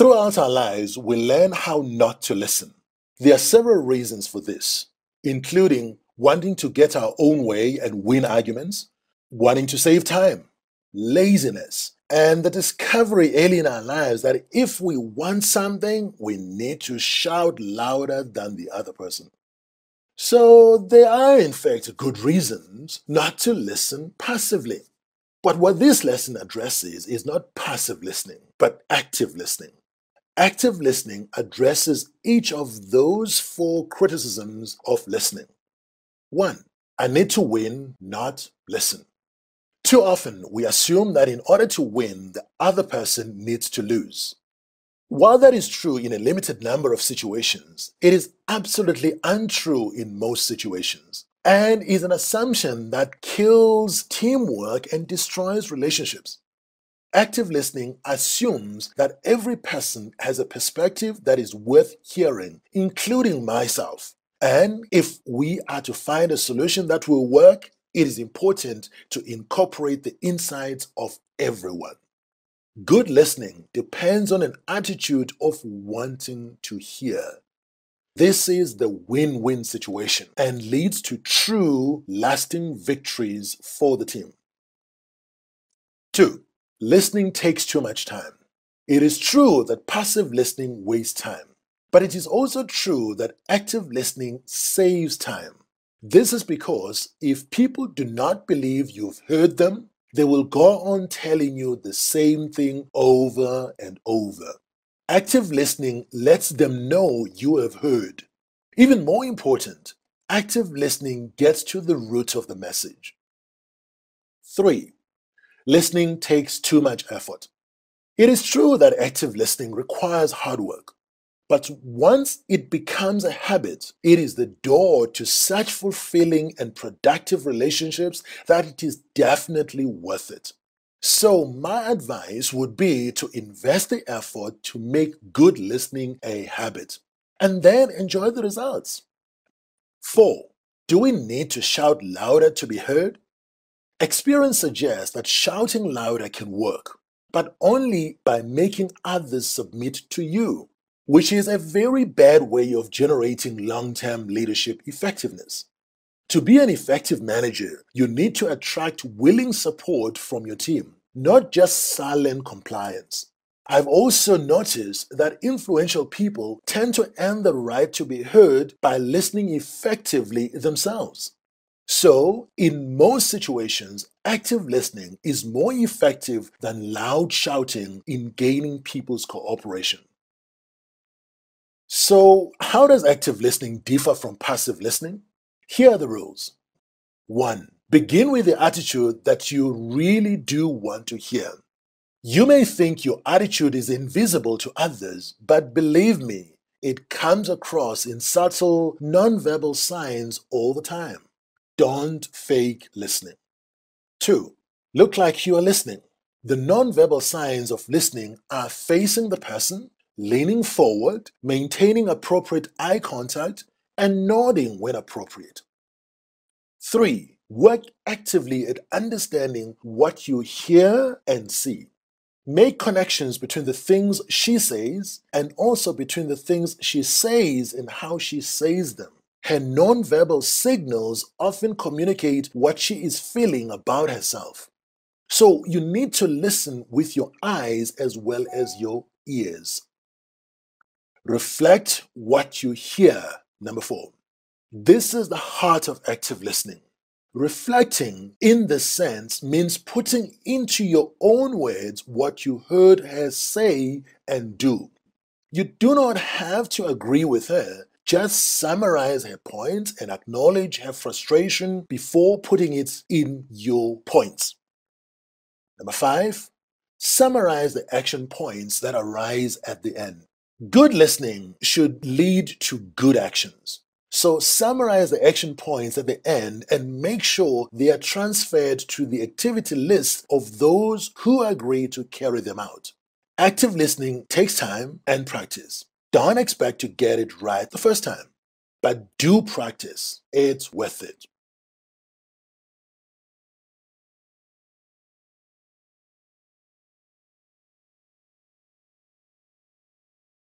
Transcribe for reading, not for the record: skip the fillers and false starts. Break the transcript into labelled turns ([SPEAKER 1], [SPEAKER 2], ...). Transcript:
[SPEAKER 1] Throughout our lives, we learn how not to listen. There are several reasons for this, including wanting to get our own way and win arguments, wanting to save time, laziness, and the discovery early in our lives that if we want something, we need to shout louder than the other person. So there are in fact good reasons not to listen passively. But what this lesson addresses is not passive listening, but active listening. Active listening addresses each of those four criticisms of listening. 1. I need to win, not listen. Too often, we assume that in order to win, the other person needs to lose. While that is true in a limited number of situations, it is absolutely untrue in most situations, and is an assumption that kills teamwork and destroys relationships. Active listening assumes that every person has a perspective that is worth hearing, including myself. And if we are to find a solution that will work, it is important to incorporate the insights of everyone. Good listening depends on an attitude of wanting to hear. This is the win-win situation and leads to true, lasting victories for the team. 2. Listening takes too much time. It is true that passive listening wastes time, but it is also true that active listening saves time. This is because if people do not believe you've heard them, they will go on telling you the same thing over and over. Active listening lets them know you have heard. Even more important, active listening gets to the root of the message. 3. Listening takes too much effort. It is true that active listening requires hard work, but once it becomes a habit, it is the door to such fulfilling and productive relationships that it is definitely worth it. So my advice would be to invest the effort to make good listening a habit, and then enjoy the results. 4. Do we need to shout louder to be heard? Experience suggests that shouting louder can work, but only by making others submit to you, which is a very bad way of generating long-term leadership effectiveness. To be an effective manager, you need to attract willing support from your team, not just silent compliance. I've also noticed that influential people tend to earn the right to be heard by listening effectively themselves. So, in most situations, active listening is more effective than loud shouting in gaining people's cooperation. So, how does active listening differ from passive listening? Here are the rules. 1. Begin with the attitude that you really do want to hear. You may think your attitude is invisible to others, but believe me, it comes across in subtle, non-verbal signs all the time. Don't fake listening. 2. Look like you are listening. The non-verbal signs of listening are facing the person, leaning forward, maintaining appropriate eye contact, and nodding when appropriate. 3. Work actively at understanding what you hear and see. Make connections between the things she says and also between the things she says and how she says them. Her non-verbal signals often communicate what she is feeling about herself. So you need to listen with your eyes as well as your ears. Reflect what you hear. Number 4. This is the heart of active listening. Reflecting in this sense means putting into your own words what you heard her say and do. You do not have to agree with her. Just summarize her points and acknowledge her frustration before putting it in your points. Number 5, summarize the action points that arise at the end. Good listening should lead to good actions. So summarize the action points at the end and make sure they are transferred to the activity list of those who agree to carry them out. Active listening takes time and practice. Don't expect to get it right the first time, but do practice. It's worth it.